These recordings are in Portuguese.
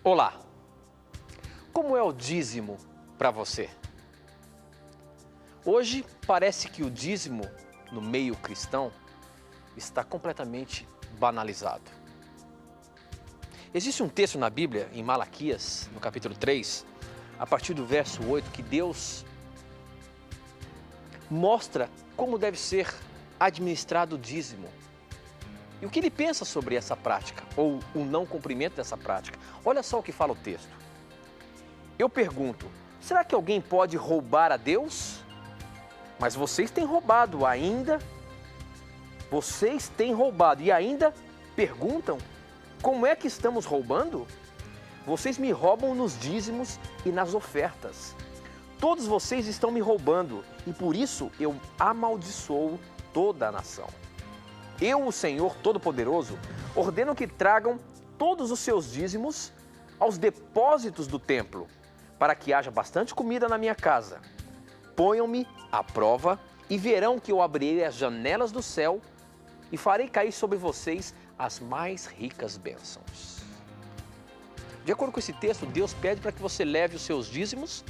Olá, como é o dízimo para você? Hoje parece que o dízimo no meio cristão está completamente banalizado. Existe um texto na Bíblia, em Malaquias, no capítulo 3, a partir do verso 8, que Deus mostra como deve ser administrado o dízimo. E o que ele pensa sobre essa prática, ou o não cumprimento dessa prática? Olha só o que fala o texto. Eu pergunto, será que alguém pode roubar a Deus? Mas vocês têm roubado ainda? Vocês têm roubado e ainda perguntam, como é que estamos roubando? Vocês me roubam nos dízimos e nas ofertas. Todos vocês estão me roubando e por isso eu amaldiçoo toda a nação. Eu, o Senhor Todo-Poderoso, ordeno que tragam todos os seus dízimos aos depósitos do templo, para que haja bastante comida na minha casa. Ponham-me à prova e verão que eu abrirei as janelas do céu e farei cair sobre vocês as mais ricas bênçãos. De acordo com esse texto, Deus pede para que você leve os seus dízimos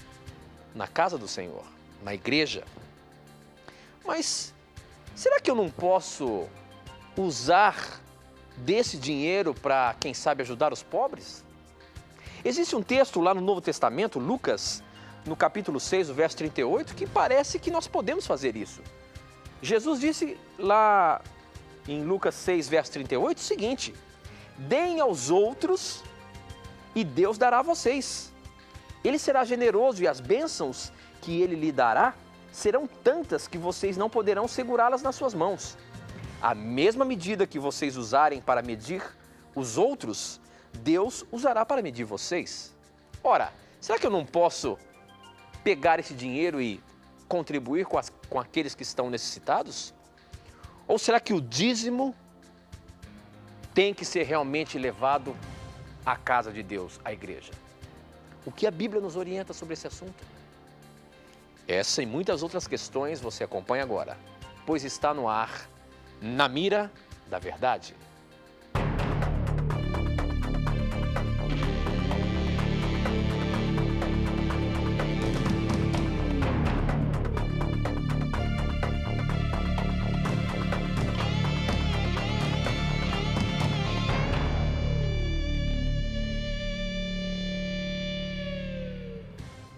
na casa do Senhor, na igreja. Mas será que eu não posso usar desse dinheiro para, quem sabe, ajudar os pobres? Existe um texto lá no Novo Testamento, Lucas, no capítulo 6, o verso 38, que parece que nós podemos fazer isso. Jesus disse lá em Lucas 6, verso 38, o seguinte: deem aos outros e Deus dará a vocês. Ele será generoso e as bênçãos que ele lhe dará serão tantas que vocês não poderão segurá-las nas suas mãos. A mesma medida que vocês usarem para medir os outros, Deus usará para medir vocês. Ora, será que eu não posso pegar esse dinheiro e contribuir com aqueles que estão necessitados? Ou será que o dízimo tem que ser realmente levado à casa de Deus, à igreja? O que a Bíblia nos orienta sobre esse assunto? Essa e muitas outras questões você acompanha agora, pois está no ar, Na Mira da Verdade.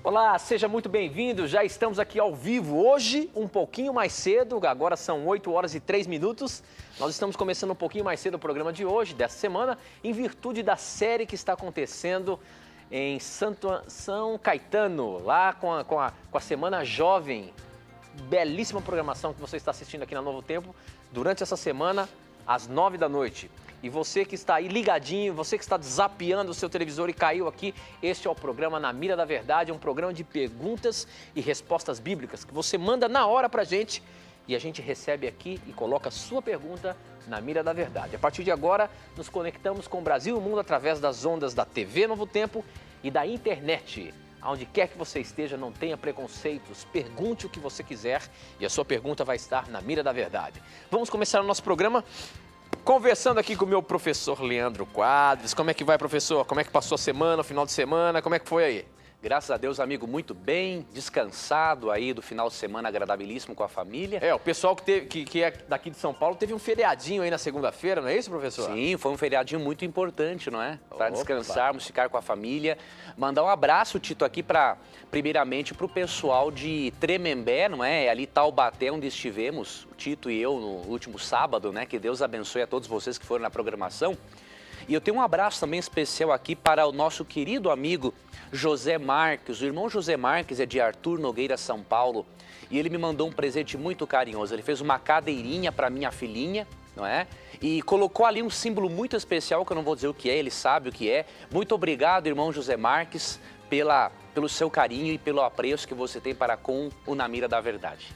Olá, seja muito bem-vindo, já estamos aqui ao vivo hoje, um pouquinho mais cedo, agora são 8 horas e 3 minutos. Nós estamos começando um pouquinho mais cedo o programa de hoje, dessa semana, em virtude da série que está acontecendo em São Caetano, lá com a Semana Jovem. Belíssima programação que você está assistindo aqui na Novo Tempo, durante essa semana, às 9 da noite. E você que está aí ligadinho, você que está zapeando o seu televisor e caiu aqui, este é o programa Na Mira da Verdade, um programa de perguntas e respostas bíblicas que você manda na hora pra gente e a gente recebe aqui e coloca a sua pergunta na Mira da Verdade. A partir de agora, nos conectamos com o Brasil e o mundo através das ondas da TV Novo Tempo e da internet. Aonde quer que você esteja, não tenha preconceitos, pergunte o que você quiser e a sua pergunta vai estar na Mira da Verdade. Vamos começar o nosso programa conversando aqui com o meu professor Leandro Quadros. Como é que vai, professor? Como é que passou a semana, o final de semana? Como é que foi aí? Graças a Deus, amigo, muito bem, descansado aí do final de semana agradabilíssimo com a família. O pessoal que é daqui de São Paulo teve um feriadinho aí na segunda-feira, não é isso, professor? Sim, foi um feriadinho muito importante, não é? Para descansarmos, ficar com a família. Mandar um abraço, Tito, aqui primeiramente para o pessoal de Tremembé, não é? Ali Taubaté, onde estivemos, o Tito e eu, no último sábado, né? Que Deus abençoe a todos vocês que foram na programação. E eu tenho um abraço também especial aqui para o nosso querido amigo José Marques. O irmão José Marques é de Arthur Nogueira, São Paulo. E ele me mandou um presente muito carinhoso. Ele fez uma cadeirinha para minha filhinha, não é? E colocou ali um símbolo muito especial, que eu não vou dizer o que é, ele sabe o que é. Muito obrigado, irmão José Marques, pelo seu carinho e pelo apreço que você tem para com o Na Mira da Verdade.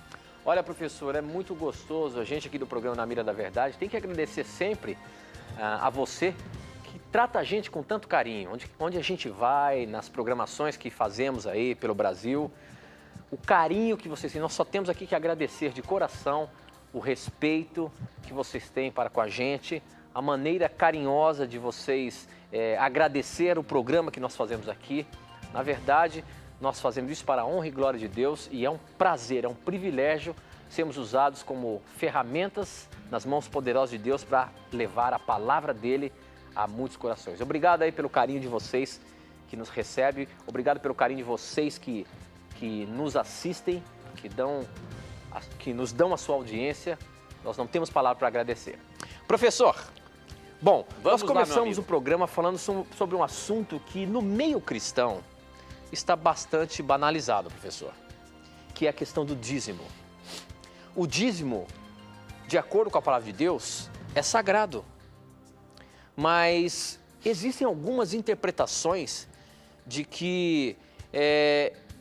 Olha, professor, é muito gostoso. A gente aqui do programa Na Mira da Verdade tem que agradecer sempre a você que trata a gente com tanto carinho, onde a gente vai, nas programações que fazemos aí pelo Brasil, o carinho que vocês têm, nós só temos aqui que agradecer de coração o respeito que vocês têm para com a gente, a maneira carinhosa de vocês agradecer o programa que nós fazemos aqui. Na verdade, nós fazemos isso para a honra e glória de Deus e é um prazer, é um privilégio sermos usados como ferramentas nas mãos poderosas de Deus para levar a palavra dele a muitos corações. Obrigado aí pelo carinho de vocês que nos recebem, obrigado pelo carinho de vocês que nos assistem, que nos dão a sua audiência. Nós não temos palavra para agradecer. Professor, bom, nós começamos o programa falando sobre um assunto que no meio cristão está bastante banalizado, professor, que é a questão do dízimo. O dízimo, de acordo com a palavra de Deus, é sagrado, mas existem algumas interpretações de que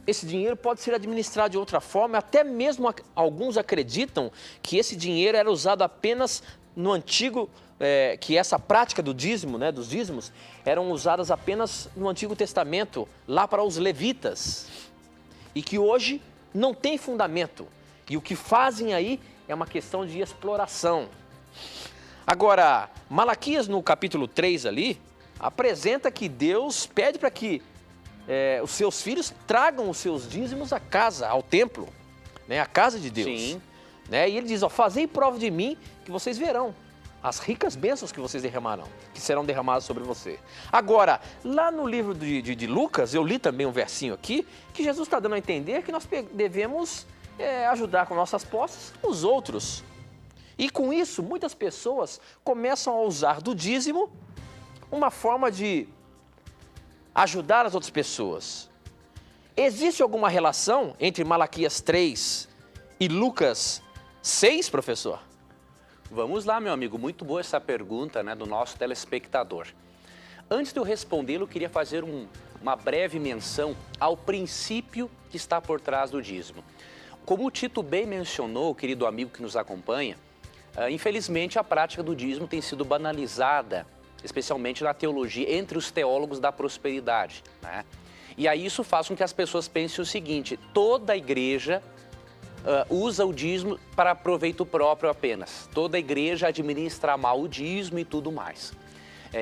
esse dinheiro pode ser administrado de outra forma, até mesmo alguns acreditam que esse dinheiro era usado apenas no antigo, que essa prática do dízimo, né, dos dízimos, eram usadas apenas no Antigo Testamento, lá para os levitas, e que hoje não tem fundamento, e o que fazem aí é uma questão de exploração. Agora, Malaquias no capítulo 3 ali, apresenta que Deus pede para que os seus filhos tragam os seus dízimos à casa, ao templo, né, à casa de Deus. Sim. Né? E ele diz, fazei prova de mim que vocês verão as ricas bênçãos que vocês derramarão, que serão derramadas sobre você. Agora, lá no livro de Lucas, eu li também um versinho aqui, que Jesus está dando a entender que nós devemos ajudar com nossas posses os outros. E com isso, muitas pessoas começam a usar do dízimo uma forma de ajudar as outras pessoas. Existe alguma relação entre Malaquias 3 e Lucas 6, professor? Vamos lá, meu amigo. Muito boa essa pergunta, né, do nosso telespectador. Antes de eu respondê-lo, eu queria fazer uma breve menção ao princípio que está por trás do dízimo. Como o Tito bem mencionou, querido amigo que nos acompanha, infelizmente a prática do dízimo tem sido banalizada, especialmente na teologia, entre os teólogos da prosperidade, né? E aí isso faz com que as pessoas pensem o seguinte: toda a igreja usa o dízimo para proveito próprio apenas. Toda a igreja administra mal o dízimo e tudo mais.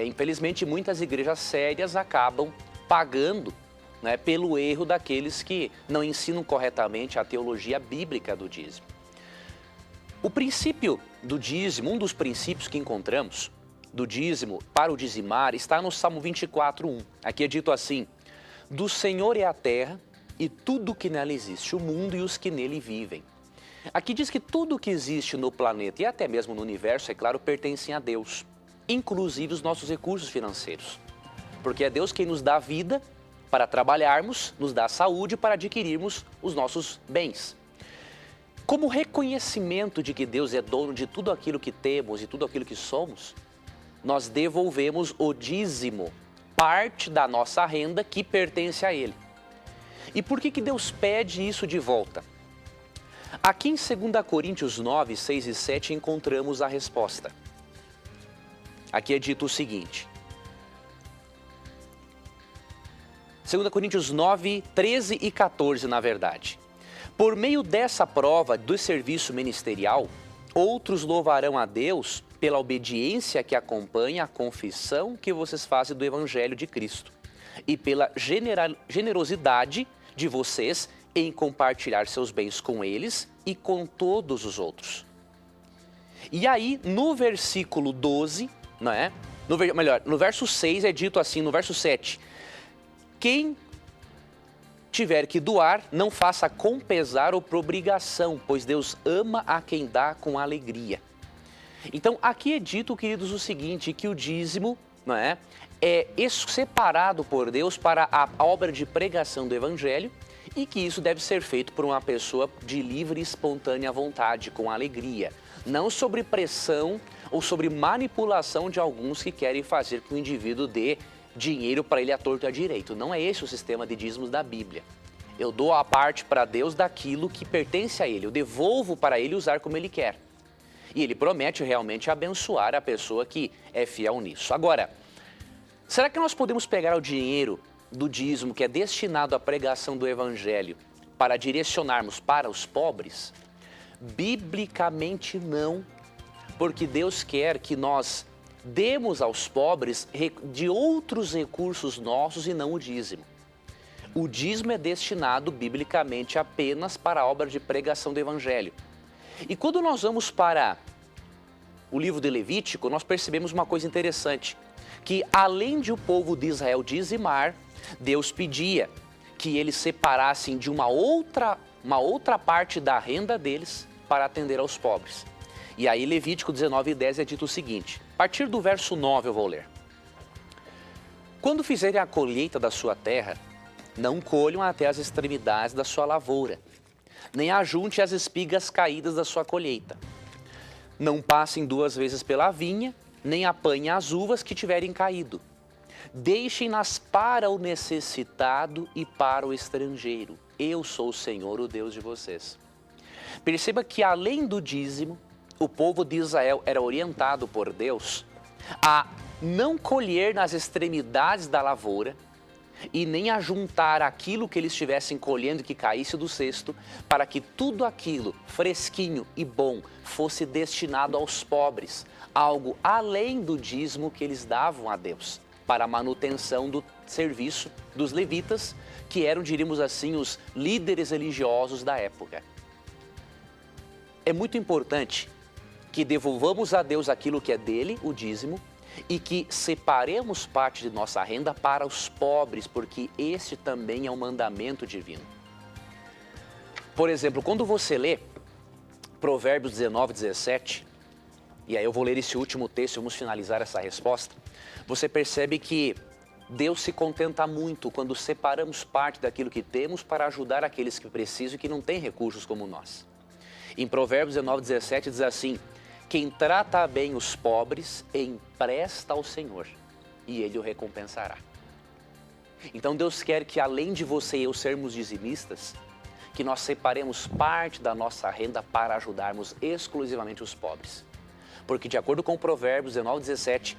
Infelizmente, muitas igrejas sérias acabam pagando, né, pelo erro daqueles que não ensinam corretamente a teologia bíblica do dízimo. O princípio do dízimo, um dos princípios que encontramos do dízimo para o dizimar, está no Salmo 24:1. Aqui é dito assim: do Senhor é a terra e tudo que nela existe, o mundo e os que nele vivem. Aqui diz que tudo que existe no planeta e até mesmo no universo, é claro, pertencem a Deus, inclusive os nossos recursos financeiros. Porque é Deus quem nos dá vida para trabalharmos, nos dá saúde para adquirirmos os nossos bens. Como reconhecimento de que Deus é dono de tudo aquilo que temos e tudo aquilo que somos, nós devolvemos o dízimo, parte da nossa renda que pertence a Ele. E por que Deus pede isso de volta? Aqui em 2 Coríntios 9, 6 e 7 encontramos a resposta. Aqui é dito o seguinte. 2 Coríntios 9, 13 e 14, na verdade. Por meio dessa prova do serviço ministerial, outros louvarão a Deus pela obediência que acompanha a confissão que vocês fazem do Evangelho de Cristo e pela generosidade de vocês em compartilhar seus bens com eles e com todos os outros. E aí, no versículo 12, não é? No verso 6 é dito assim, no verso 7, quem tiver que doar, não faça com pesar ou por obrigação, pois Deus ama a quem dá com alegria. Então, aqui é dito, queridos, o seguinte, que o dízimo, não é separado por Deus para a obra de pregação do Evangelho e que isso deve ser feito por uma pessoa de livre e espontânea vontade, com alegria, não sobre pressão ou sobre manipulação de alguns que querem fazer com que o indivíduo dê dinheiro para ele à torto e à direito. Não é esse o sistema de dízimos da Bíblia. Eu dou a parte para Deus daquilo que pertence a Ele, eu devolvo para Ele usar como Ele quer. E Ele promete realmente abençoar a pessoa que é fiel nisso. Agora, será que nós podemos pegar o dinheiro do dízimo que é destinado à pregação do Evangelho para direcionarmos para os pobres? Biblicamente não, porque Deus quer que nós demos aos pobres de outros recursos nossos e não o dízimo. O dízimo é destinado biblicamente apenas para a obra de pregação do Evangelho. E quando nós vamos para o livro de Levítico, nós percebemos uma coisa interessante, que além de o povo de Israel dizimar, Deus pedia que eles separassem de uma outra parte da renda deles para atender aos pobres. E aí Levítico 19:10 é dito o seguinte, a partir do verso 9 eu vou ler. Quando fizerem a colheita da sua terra, não colham até as extremidades da sua lavoura, nem ajunte as espigas caídas da sua colheita. Não passem 2 vezes pela vinha, nem apanhem as uvas que tiverem caído. Deixem-nas para o necessitado e para o estrangeiro. Eu sou o Senhor, o Deus de vocês. Perceba que além do dízimo, o povo de Israel era orientado por Deus a não colher nas extremidades da lavoura e nem ajuntar aquilo que eles estivessem colhendo que caísse do cesto, para que tudo aquilo fresquinho e bom fosse destinado aos pobres, algo além do dízimo que eles davam a Deus, para a manutenção do serviço dos levitas, que eram, diríamos assim, os líderes religiosos da época. É muito importante que devolvamos a Deus aquilo que é dele, o dízimo, e que separemos parte de nossa renda para os pobres, porque este também é um mandamento divino. Por exemplo, quando você lê Provérbios 19:17, e aí eu vou ler esse último texto e vamos finalizar essa resposta, você percebe que Deus se contenta muito quando separamos parte daquilo que temos para ajudar aqueles que precisam e que não têm recursos como nós. Em Provérbios 19:17 diz assim, quem trata bem os pobres, empresta ao Senhor, e Ele o recompensará. Então Deus quer que além de você e eu sermos dizimistas, que nós separemos parte da nossa renda para ajudarmos exclusivamente os pobres. Porque de acordo com Provérbios 19:17,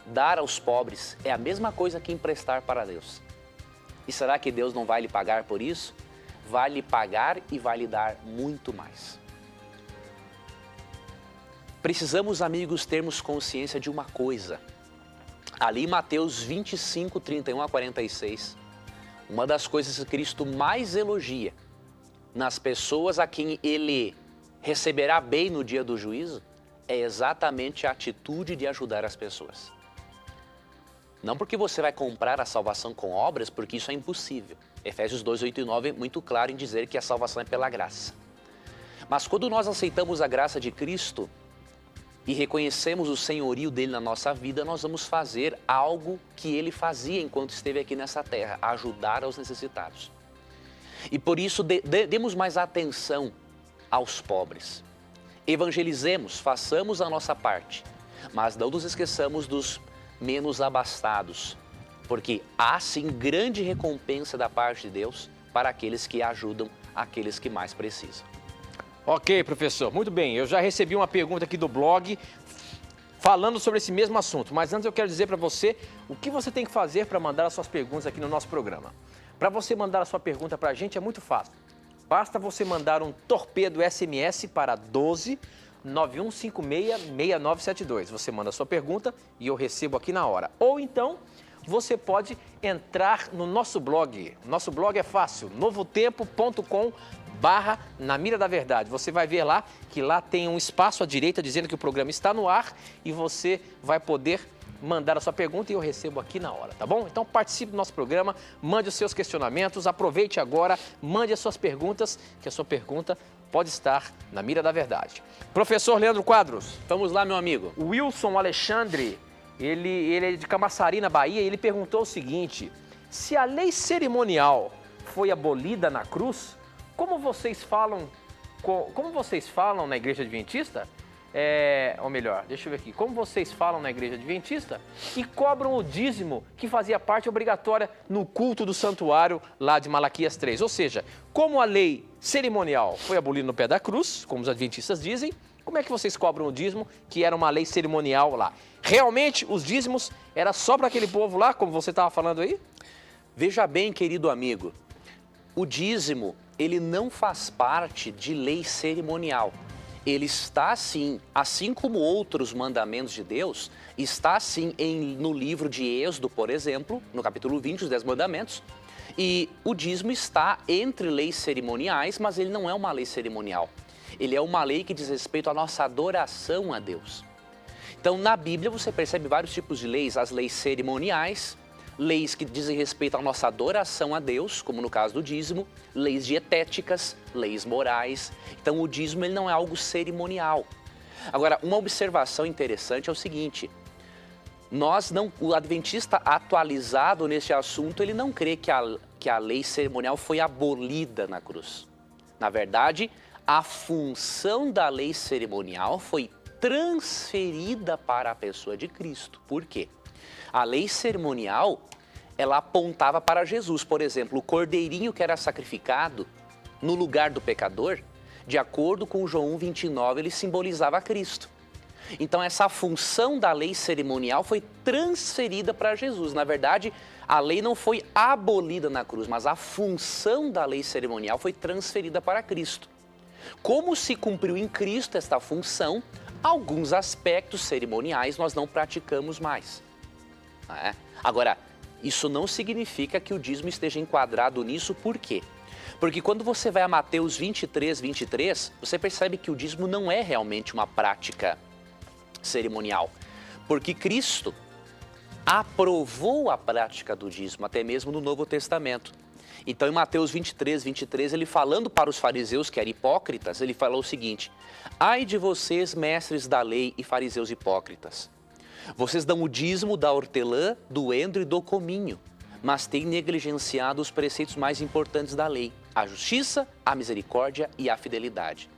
dar aos pobres é a mesma coisa que emprestar para Deus. E será que Deus não vai lhe pagar por isso? Vai lhe pagar e vai lhe dar muito mais. Precisamos, amigos, termos consciência de uma coisa. Ali em Mateus 25, 31 a 46, uma das coisas que Cristo mais elogia nas pessoas a quem Ele receberá bem no dia do juízo é exatamente a atitude de ajudar as pessoas. Não porque você vai comprar a salvação com obras, porque isso é impossível. Efésios 2, 8 e 9 é muito claro em dizer que a salvação é pela graça. Mas quando nós aceitamos a graça de Cristo e reconhecemos o senhorio dele na nossa vida, nós vamos fazer algo que ele fazia enquanto esteve aqui nessa terra, ajudar aos necessitados. E por isso demos mais atenção aos pobres. Evangelizemos, façamos a nossa parte, mas não nos esqueçamos dos menos abastados, porque há sim grande recompensa da parte de Deus para aqueles que ajudam aqueles que mais precisam. Ok, professor, muito bem. Eu já recebi uma pergunta aqui do blog falando sobre esse mesmo assunto, mas antes eu quero dizer para você o que você tem que fazer para mandar as suas perguntas aqui no nosso programa. Para você mandar a sua pergunta para a gente é muito fácil. Basta você mandar um torpedo SMS para 12 9156 6972. Você manda a sua pergunta e eu recebo aqui na hora. Ou então, você pode entrar no nosso blog. Nosso blog é fácil, novotempo.com/Na Mira da Verdade. Você vai ver lá que lá tem um espaço à direita dizendo que o programa está no ar e você vai poder mandar a sua pergunta e eu recebo aqui na hora, tá bom? Então participe do nosso programa, mande os seus questionamentos, aproveite agora, mande as suas perguntas, que a sua pergunta pode estar na Mira da Verdade. Professor Leandro Quadros. Vamos lá, meu amigo. O Wilson Alexandre, ele é de Camaçari, na Bahia, e ele perguntou o seguinte: se a lei cerimonial foi abolida na cruz, como vocês falam na Igreja Adventista? Ou melhor, deixa eu ver aqui. Como vocês falam na Igreja Adventista e cobram o dízimo que fazia parte obrigatória no culto do santuário lá de Malaquias 3. Ou seja, como a lei cerimonial foi abolida no pé da cruz, como os adventistas dizem, como é que vocês cobram o dízimo que era uma lei cerimonial lá? Realmente os dízimos era só para aquele povo lá, como você estava falando aí? Veja bem, querido amigo, o dízimo ele não faz parte de lei cerimonial. ele está sim, assim como outros mandamentos de Deus, está sim no livro de Êxodo, por exemplo, no capítulo 20, os 10 mandamentos. E o dízimo está entre leis cerimoniais, mas ele não é uma lei cerimonial. Ele é uma lei que diz respeito à nossa adoração a Deus. Então, na Bíblia, você percebe vários tipos de leis. As leis cerimoniais, leis que dizem respeito à nossa adoração a Deus, como no caso do dízimo, leis dietéticas, leis morais. Então, o dízimo ele não é algo cerimonial. Agora, uma observação interessante é o seguinte: o adventista atualizado nesse assunto, ele não crê que a lei cerimonial foi abolida na cruz. Na verdade, a função da lei cerimonial foi transferida para a pessoa de Cristo. Por quê? A lei cerimonial, ela apontava para Jesus. Por exemplo, o cordeirinho que era sacrificado no lugar do pecador, de acordo com João 1:29, ele simbolizava Cristo. Então, essa função da lei cerimonial foi transferida para Jesus. Na verdade, a lei não foi abolida na cruz, mas a função da lei cerimonial foi transferida para Cristo. Como se cumpriu em Cristo esta função, alguns aspectos cerimoniais nós não praticamos mais. Agora, isso não significa que o dízimo esteja enquadrado nisso, por quê? Porque quando você vai a Mateus 23:23, você percebe que o dízimo não é realmente uma prática cerimonial, porque Cristo aprovou a prática do dízimo, até mesmo no Novo Testamento. Então, em Mateus 23:23, ele falando para os fariseus que eram hipócritas, ele falou o seguinte: ai de vocês, mestres da lei e fariseus hipócritas, vocês dão o dízimo da hortelã, do endro e do cominho, mas têm negligenciado os preceitos mais importantes da lei, a justiça, a misericórdia e a fidelidade.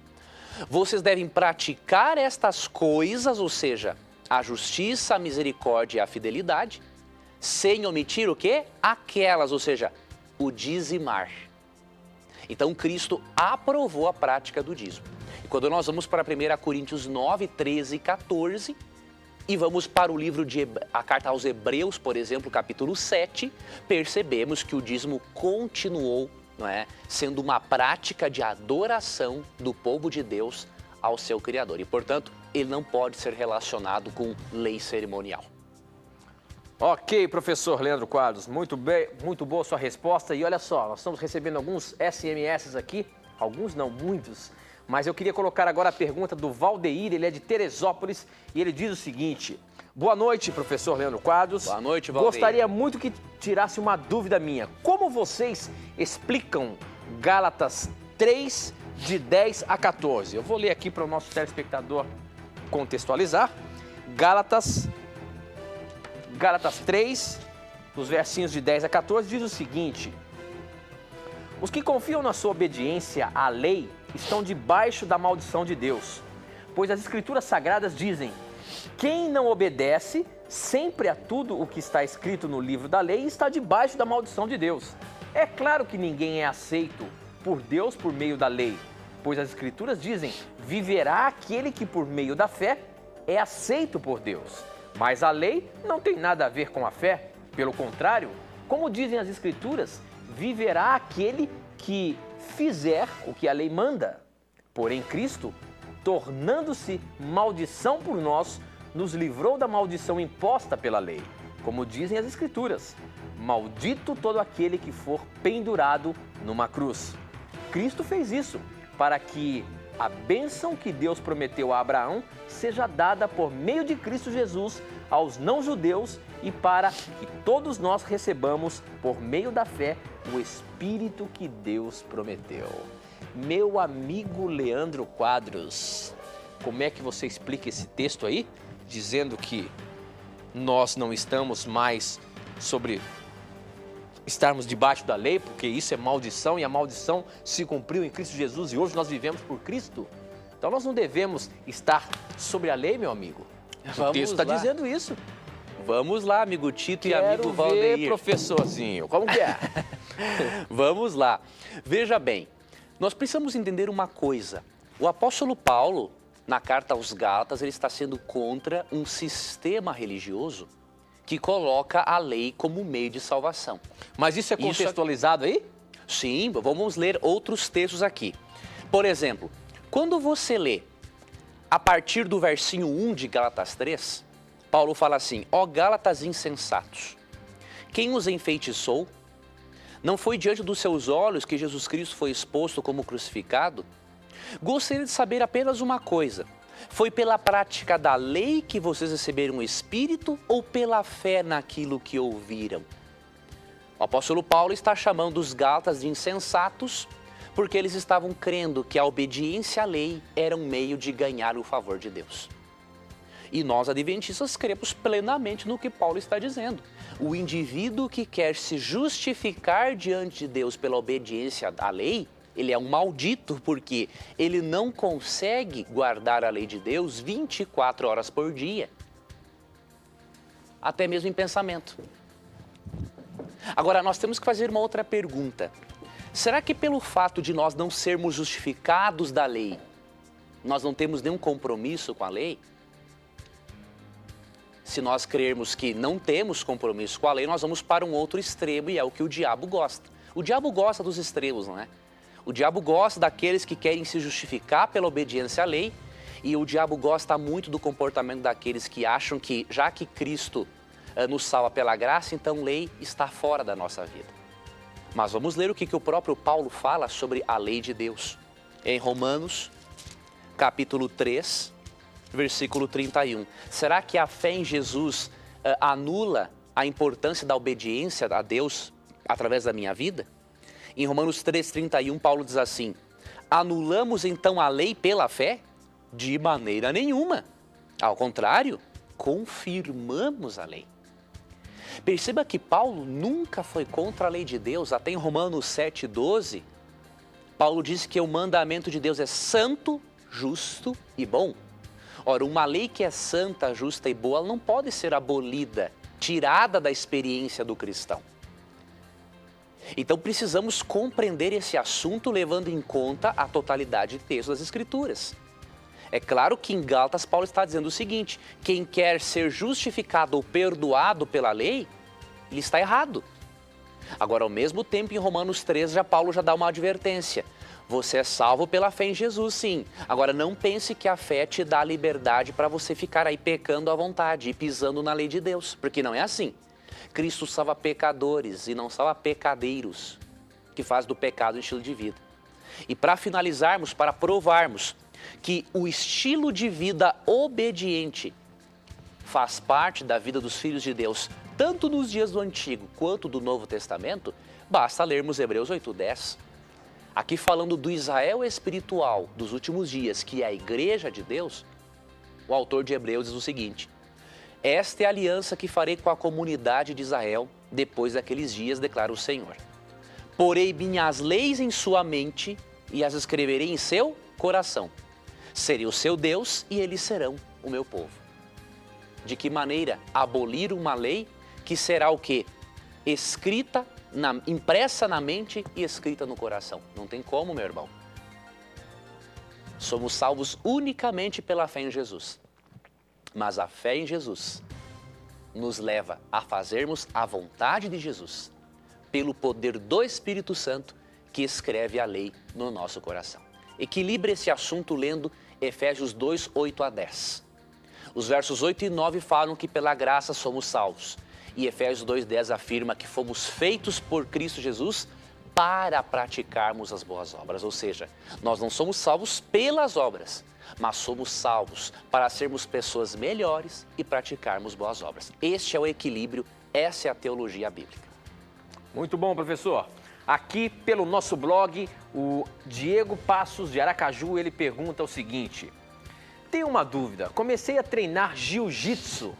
Vocês devem praticar estas coisas, ou seja, a justiça, a misericórdia e a fidelidade, sem omitir o quê? Aquelas, ou seja, o dizimar. Então, Cristo aprovou a prática do dízimo. E quando nós vamos para 1 Coríntios 9, 13 e 14, e vamos para o livro a carta aos Hebreus, por exemplo, capítulo 7, percebemos que o dízimo continuou, sendo uma prática de adoração do povo de Deus ao seu Criador. E, portanto, ele não pode ser relacionado com lei cerimonial. Ok, professor Leandro Quadros, muito bem, muito boa sua resposta. E olha só, nós estamos recebendo alguns SMS aqui, alguns não, muitos. Mas eu queria colocar agora a pergunta do Valdeir, ele é de Teresópolis, e ele diz o seguinte: boa noite, professor Leandro Quadros. Boa noite, Valdeir. Gostaria muito que tirasse uma dúvida minha. Como vocês explicam Gálatas 3, de 10 a 14? Eu vou ler aqui para o nosso telespectador contextualizar. Gálatas 3, nos versinhos de 10 a 14, diz o seguinte: os que confiam na sua obediência à lei estão debaixo da maldição de Deus, pois as Escrituras Sagradas dizem: quem não obedece sempre a tudo o que está escrito no livro da lei está debaixo da maldição de Deus. É claro que ninguém é aceito por Deus por meio da lei, pois as Escrituras dizem: viverá aquele que por meio da fé é aceito por Deus. Mas a lei não tem nada a ver com a fé. Pelo contrário, como dizem as Escrituras, viverá aquele que fizer o que a lei manda. Porém, Cristo, tornando-se maldição por nós, nos livrou da maldição imposta pela lei. Como dizem as Escrituras: maldito todo aquele que for pendurado numa cruz. Cristo fez isso para que a bênção que Deus prometeu a Abraão seja dada por meio de Cristo Jesus aos não-judeus e para que todos nós recebamos, por meio da fé, o Espírito que Deus prometeu. Meu amigo Leandro Quadros, como é que você explica esse texto aí, dizendo que nós não estamos mais sobre estarmos debaixo da lei, porque isso é maldição e a maldição se cumpriu em Cristo Jesus e hoje nós vivemos por Cristo? Então nós não devemos estar sobre a lei, meu amigo. O texto está dizendo isso. Vamos lá, amigo Tito e amigo Valdeir. Quero ver, professorzinho. Como que é? Vamos lá. Veja bem, nós precisamos entender uma coisa. O apóstolo Paulo, na carta aos Gálatas, ele está sendo contra um sistema religioso que coloca a lei como meio de salvação. Mas isso é contextualizado aí? Sim, vamos ler outros textos aqui. Por exemplo, quando você lê a partir do versinho 1 de Gálatas 3, Paulo fala assim: ó Gálatas insensatos, quem os enfeitiçou? Não foi diante dos seus olhos que Jesus Cristo foi exposto como crucificado? Gostaria de saber apenas uma coisa: foi pela prática da lei que vocês receberam o Espírito ou pela fé naquilo que ouviram? O apóstolo Paulo está chamando os Gálatas de insensatos porque eles estavam crendo que a obediência à lei era um meio de ganhar o favor de Deus. E nós, adventistas, cremos plenamente no que Paulo está dizendo. O indivíduo que quer se justificar diante de Deus pela obediência à lei, ele é um maldito, porque ele não consegue guardar a lei de Deus 24 horas por dia. Até mesmo em pensamento. Agora, nós temos que fazer uma outra pergunta. Será que pelo fato de nós não sermos justificados da lei, nós não temos nenhum compromisso com a lei? Se nós crermos que não temos compromisso com a lei, nós vamos para um outro extremo e é o que o diabo gosta. O diabo gosta dos extremos, não é? O diabo gosta daqueles que querem se justificar pela obediência à lei e o diabo gosta muito do comportamento daqueles que acham que, já que Cristo nos salva pela graça, então lei está fora da nossa vida. Mas vamos ler o que o próprio Paulo fala sobre a lei de Deus. Em Romanos, capítulo 3, versículo 31. Será que a fé em Jesus anula a importância da obediência a Deus através da minha vida? Em Romanos 3, 31, Paulo diz assim: anulamos então a lei pela fé? De maneira nenhuma. Ao contrário, confirmamos a lei. Perceba que Paulo nunca foi contra a lei de Deus. Até em Romanos 7,12, Paulo diz que o mandamento de Deus é santo, justo e bom. Ora, uma lei que é santa, justa e boa, ela não pode ser abolida, tirada da experiência do cristão. Então precisamos compreender esse assunto levando em conta a totalidade de texto das Escrituras. É claro que em Gálatas Paulo está dizendo o seguinte: quem quer ser justificado ou perdoado pela lei, ele está errado. Agora, ao mesmo tempo, em Romanos 3, Paulo já dá uma advertência. Você é salvo pela fé em Jesus, sim. Agora, não pense que a fé te dá liberdade para você ficar aí pecando à vontade e pisando na lei de Deus, porque não é assim. Cristo salva pecadores e não salva pecadeiros, que faz do pecado um estilo de vida. E para finalizarmos, para provarmos que o estilo de vida obediente faz parte da vida dos filhos de Deus, tanto nos dias do Antigo quanto do Novo Testamento, basta lermos Hebreus 8:10. Aqui falando do Israel espiritual dos últimos dias, que é a igreja de Deus, o autor de Hebreus diz o seguinte: esta é a aliança que farei com a comunidade de Israel depois daqueles dias, declara o Senhor. Porei minhas leis em sua mente e as escreverei em seu coração. Serei o seu Deus e eles serão o meu povo. De que maneira abolir uma lei que será o quê? Escrita, impressa na mente e escrita no coração. Não tem como, meu irmão. Somos salvos unicamente pela fé em Jesus. Mas a fé em Jesus nos leva a fazermos a vontade de Jesus, pelo poder do Espírito Santo que escreve a lei no nosso coração. Equilibre esse assunto lendo Efésios 2, 8-10. Os versos 8 e 9 falam que pela graça somos salvos. E Efésios 2,10 afirma que fomos feitos por Cristo Jesus para praticarmos as boas obras. Ou seja, nós não somos salvos pelas obras, mas somos salvos para sermos pessoas melhores e praticarmos boas obras. Este é o equilíbrio, essa é a teologia bíblica. Muito bom, professor. Aqui pelo nosso blog, o Diego Passos de Aracaju, ele pergunta o seguinte: tenho uma dúvida, comecei a treinar jiu-jitsu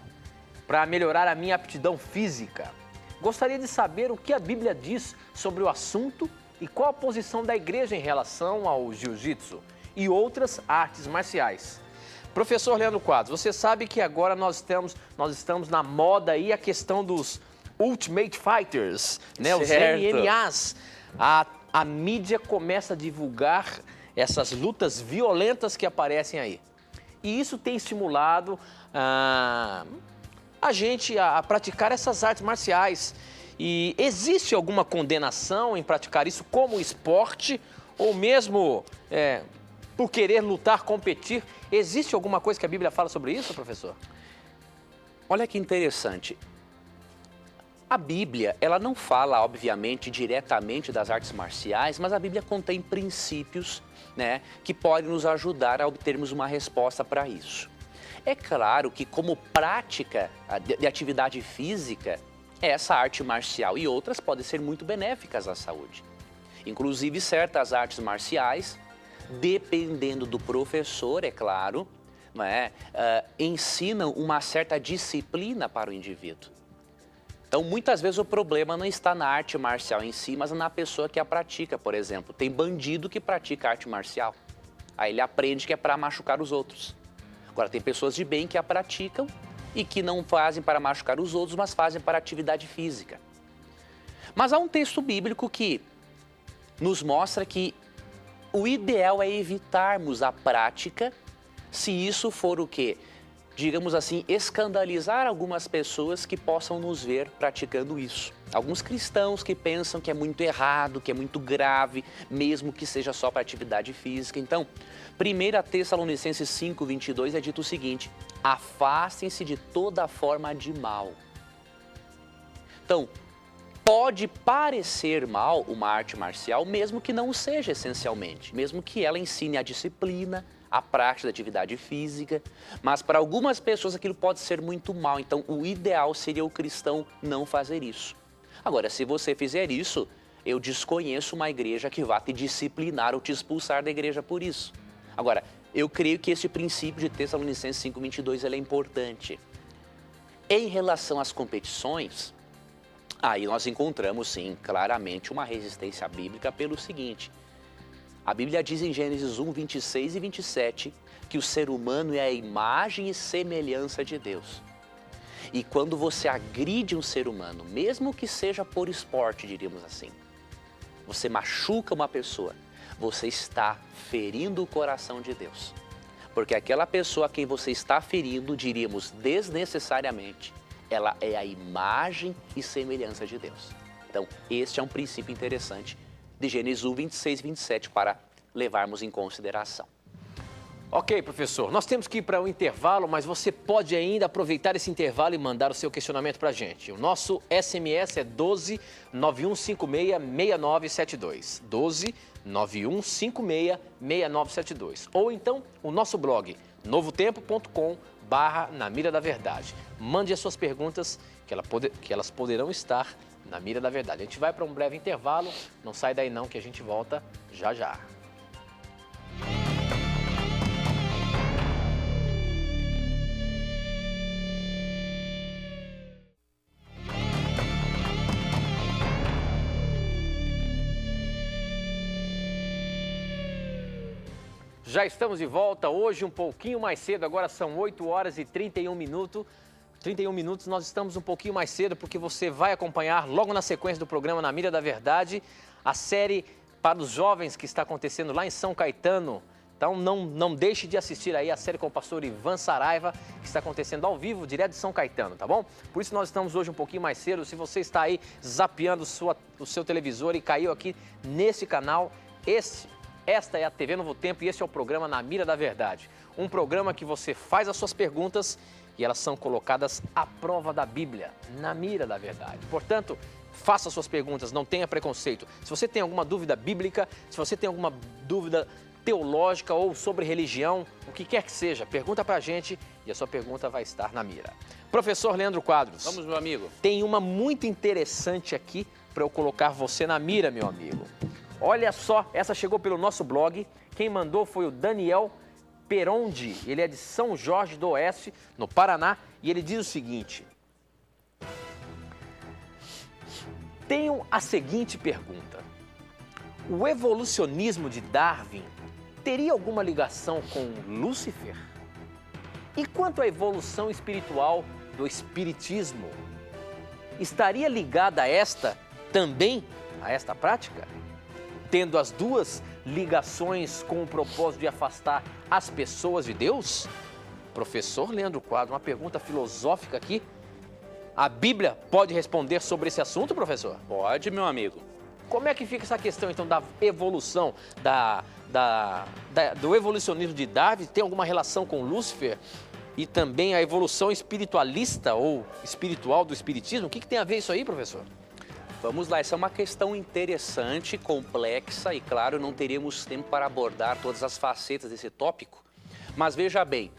para melhorar a minha aptidão física. Gostaria de saber o que a Bíblia diz sobre o assunto e qual a posição da igreja em relação ao jiu-jitsu e outras artes marciais. Professor Leandro Quadros, você sabe que agora nós estamos na moda aí a questão dos Ultimate Fighters, né? Os MMAs. A mídia começa a divulgar essas lutas violentas que aparecem aí. E isso tem estimulado a gente a praticar essas artes marciais. E existe alguma condenação em praticar isso como esporte ou mesmo por querer lutar, competir. Existe alguma coisa que a Bíblia fala sobre isso, professor? Olha que interessante. A Bíblia, ela não fala, obviamente, diretamente das artes marciais, mas a Bíblia contém princípios, né, que podem nos ajudar a obtermos uma resposta para isso. É claro que como prática de atividade física, essa arte marcial e outras podem ser muito benéficas à saúde. Inclusive, certas artes marciais, dependendo do professor, é claro, ensinam uma certa disciplina para o indivíduo. Então, muitas vezes o problema não está na arte marcial em si, mas na pessoa que a pratica, por exemplo. Tem bandido que pratica arte marcial. Aí ele aprende que é para machucar os outros. Agora, tem pessoas de bem que a praticam e que não fazem para machucar os outros, mas fazem para atividade física. Mas há um texto bíblico que nos mostra que o ideal é evitarmos a prática se isso for o quê? Digamos assim, escandalizar algumas pessoas que possam nos ver praticando isso. Alguns cristãos que pensam que é muito errado, que é muito grave, mesmo que seja só para atividade física. Então, 1 Tessalonicenses 5:22 é dito o seguinte: afastem-se de toda forma de mal. Então, pode parecer mal uma arte marcial, mesmo que não o seja essencialmente, mesmo que ela ensine a disciplina, a prática da atividade física, mas para algumas pessoas aquilo pode ser muito mal, então o ideal seria o cristão não fazer isso. Agora, se você fizer isso, eu desconheço uma igreja que vá te disciplinar ou te expulsar da igreja por isso. Agora, eu creio que esse princípio de Tessalonicenses 5:22 ele é importante. Em relação às competições, aí nós encontramos sim, claramente uma resistência bíblica pelo seguinte: a Bíblia diz em Gênesis 1, 26 e 27 que o ser humano é a imagem e semelhança de Deus. E quando você agride um ser humano, mesmo que seja por esporte, diríamos assim, você machuca uma pessoa, você está ferindo o coração de Deus. Porque aquela pessoa a quem você está ferindo, diríamos desnecessariamente, ela é a imagem e semelhança de Deus. Então, este é um princípio interessante de Gênesis 1, 26 e 27 para levarmos em consideração. Ok, professor, nós temos que ir para o intervalo, mas você pode ainda aproveitar esse intervalo e mandar o seu questionamento para a gente. O nosso SMS é 12 9156 6972. 12 9156 6972. Ou então o nosso blog novotempo.com/Na Mira da Verdade. Mande as suas perguntas que elas poderão estar na Mira da Verdade. A gente vai para um breve intervalo, não sai daí não que a gente volta já já. Já estamos de volta, hoje um pouquinho mais cedo, agora são 8 horas e 31 minutos. 31 minutos, nós estamos um pouquinho mais cedo porque você vai acompanhar logo na sequência do programa Na Mira da Verdade a série para os jovens que está acontecendo lá em São Caetano. Então não deixe de assistir aí a série com o pastor Ivan Saraiva, que está acontecendo ao vivo, direto de São Caetano, tá bom? Por isso nós estamos hoje um pouquinho mais cedo. Se você está aí zapeando o seu televisor e caiu aqui nesse canal, esta é a TV Novo Tempo e esse é o programa Na Mira da Verdade. Um programa que você faz as suas perguntas e elas são colocadas à prova da Bíblia, na mira da verdade. Portanto, faça suas perguntas, não tenha preconceito. Se você tem alguma dúvida bíblica, se você tem alguma dúvida teológica ou sobre religião, o que quer que seja, pergunta pra gente e a sua pergunta vai estar na mira. Professor Leandro Quadros. Vamos, meu amigo. Tem uma muito interessante aqui para eu colocar você na mira, meu amigo. Olha só, essa chegou pelo nosso blog, quem mandou foi o Daniel Perondi, ele é de São Jorge do Oeste, no Paraná, e ele diz o seguinte: tenho a seguinte pergunta: o evolucionismo de Darwin teria alguma ligação com Lúcifer? E quanto à evolução espiritual do espiritismo, estaria ligada a esta também, a esta prática? Tendo as duas ligações com o propósito de afastar as pessoas de Deus? Professor Leandro Quadros, uma pergunta filosófica aqui. A Bíblia pode responder sobre esse assunto, professor? Pode, meu amigo. Como é que fica essa questão, então, da evolução, do evolucionismo de Darwin? Tem alguma relação com Lúcifer? E também a evolução espiritualista ou espiritual do espiritismo? O que tem a ver isso aí, professor? Vamos lá, essa é uma questão interessante, complexa e, claro, não teríamos tempo para abordar todas as facetas desse tópico. Mas veja bem,